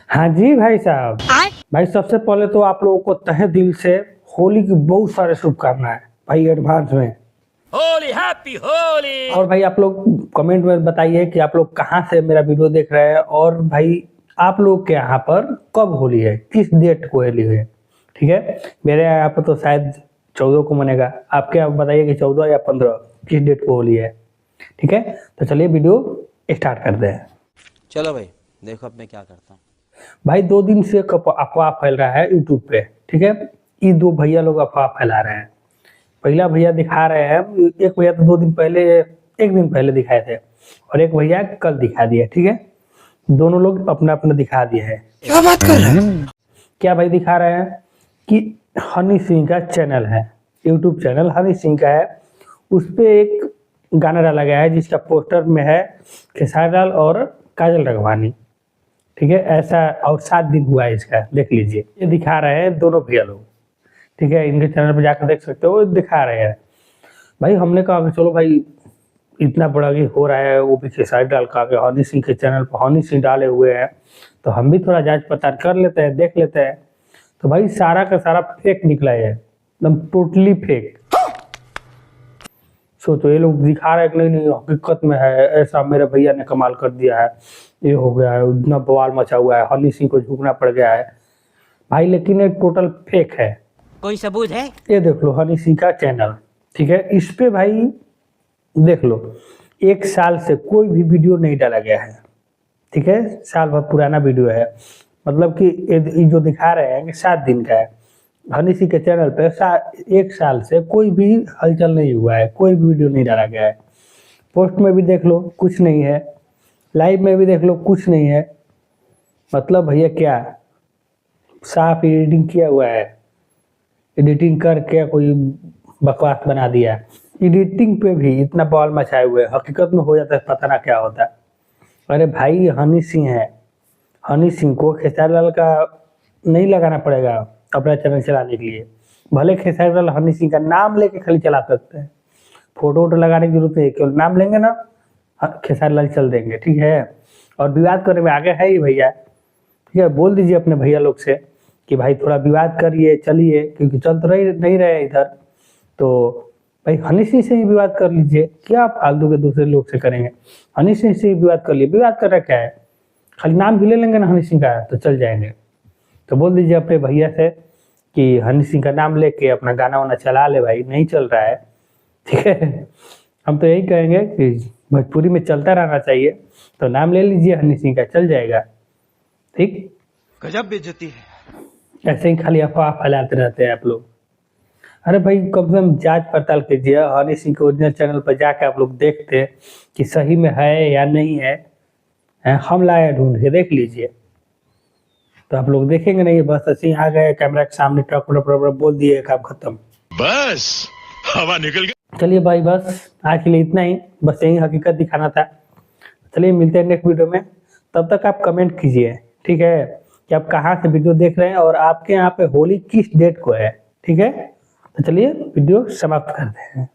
हाँ जी भाई साहब। भाई सबसे पहले तो आप लोगों को तहे दिल से होली की बहुत सारे शुभकामनाएं भाई एडवांस में। होली हैप्पी होली। और भाई आप लोग कमेंट में बताइए कि आप लोग कहाँ से मेरा वीडियो देख रहे हैं और भाई आप लोग के यहाँ पर कब होली है, किस डेट को होली है। ठीक है, मेरे यहाँ पर तो शायद 14 को मनेगा। आपके यहाँ बताइए कि 14 या 15 किस डेट को होली है। ठीक है, तो चलिए वीडियो स्टार्ट करते हैं। चलो भाई देखो अब मैं क्या करता हूँ। भाई 2 दिन से अफवाह फैल रहा है यूट्यूब पे। ठीक है, ये 2 भैया लोग अफवाह फैला रहे हैं। पहला भैया दिखा रहे हैं, एक भैया तो 2 दिन पहले, 1 दिन पहले दिखाए थे और एक भैया कल दिखा दिया। ठीक है, दोनों लोग अपना अपना दिखा दिए हैं। क्या बात कर रहे हैं? क्या भाई दिखा रहे हैं कि हनी सिंह का चैनल है, यूट्यूब चैनल हनी सिंह का है। उस पे एक गाना डाला गया है जिसका पोस्टर में है खेसारी लाल और काजल राघवानी। ठीक है, ऐसा और 7 दिन हुआ है इसका, देख लीजिए। ये दिखा रहे हैं दोनों भैया लोग। ठीक है, इनके चैनल पर जाकर देख सकते हो, दिखा रहे हैं। भाई हमने कहा कि चलो भाई इतना बड़ा कि हो रहा है, वो भी खेसारी लाल का के हनी सिंह के चैनल पर हनी सिंह डाले हुए हैं, तो हम भी थोड़ा जांच पड़ताल कर लेते हैं, देख लेते हैं। तो भाई सारा का सारा फेक निकला है, एकदम टोटली फेक। सोचो, ये लोग दिखा रहे हैं कि नहीं हकीकत में है ऐसा, मेरे भैया ने कमाल कर दिया है, ये हो गया है, इतना बवाल मचा हुआ है, हनी सिंह को झुकना पड़ गया है भाई। लेकिन ये टोटल फेक है। कोई सबूत है? ये देख लो हनी सिंह का चैनल। ठीक है, इस पे भाई देख लो 1 साल से कोई भी वीडियो नहीं डाला गया है। ठीक है, साल भर पुराना वीडियो है। मतलब कि ये जो दिखा रहे हैं कि 7 दिन का है, हनी सिंह के चैनल पे 1 साल से कोई भी हलचल नहीं हुआ है, कोई भी वीडियो नहीं डाला गया है। पोस्ट में भी देख लो कुछ नहीं है, लाइव में भी देख लो कुछ नहीं है। मतलब भैया क्या साफ एडिटिंग किया हुआ है, एडिटिंग करके कोई बकवास बना दिया है। एडिटिंग पे भी इतना बवाल मचाए हुए हैं, हकीकत में हो जाता है पता ना क्या होता है। अरे भाई हनी सिंह है, हनी सिंह को खेसारी लाल का नहीं लगाना पड़ेगा अपना चैनल चलाने के लिए। भले खेसारी लाल हनी सिंह का नाम लेके खाली चला सकते हैं, फोटो वोटो लगाने की जरूरत नहीं, केवल नाम लेंगे ना खेसारी लाल चल देंगे। ठीक है, और विवाद करने में आगे है ही भैया। ठीक है, बोल दीजिए अपने भैया लोग से कि भाई थोड़ा विवाद करिए, चलिए, क्योंकि चल तो नहीं रहे इधर। तो भाई हनी सिंह से ही विवाद कर लीजिए, क्या आप फालतू के दूसरे लोग से करेंगे। हनी सिंह से ही विवाद कर लिए, विवाद कर रहा क्या है, खाली नाम भी ले लेंगे ना हनी सिंह का तो चल जाएंगे। तो बोल दीजिए अपने भैया से कि हनी सिंह का नाम लेके अपना गाना वाना चला ले भाई, नहीं चल रहा है। ठीक है, हम तो यही कहेंगे कि भोजपुरी में चलता रहना चाहिए, तो नाम ले लीजिए हनी सिंह का, चल जाएगा। ठीक, गजब बेइज्जती है। ऐसे ही खाली अफवाह फैलाते रहते हैं आप लोग। अरे भाई कम से कम जांच पड़ताल कीजिए, हनी सिंह के ओरिजिनल चैनल पर जाके आप लोग देखते हैं कि सही में है या नहीं है। हम लाए ढूंढ के, देख लीजिए। तो आप लोग देखेंगे नहीं, बस ऐसे ही आ गए कैमरा के सामने, टक बोल दिए, काम खत्म, बस हवा निकल गई। चलिए भाई बस आज के लिए इतना ही, बस यही हकीकत दिखाना था। चलिए मिलते हैं नेक्स्ट वीडियो में, तब तक आप कमेंट कीजिए। ठीक है, कि आप कहाँ से वीडियो देख रहे हैं और आपके यहाँ पे होली किस डेट को है। ठीक है, तो चलिए वीडियो समाप्त करते हैं।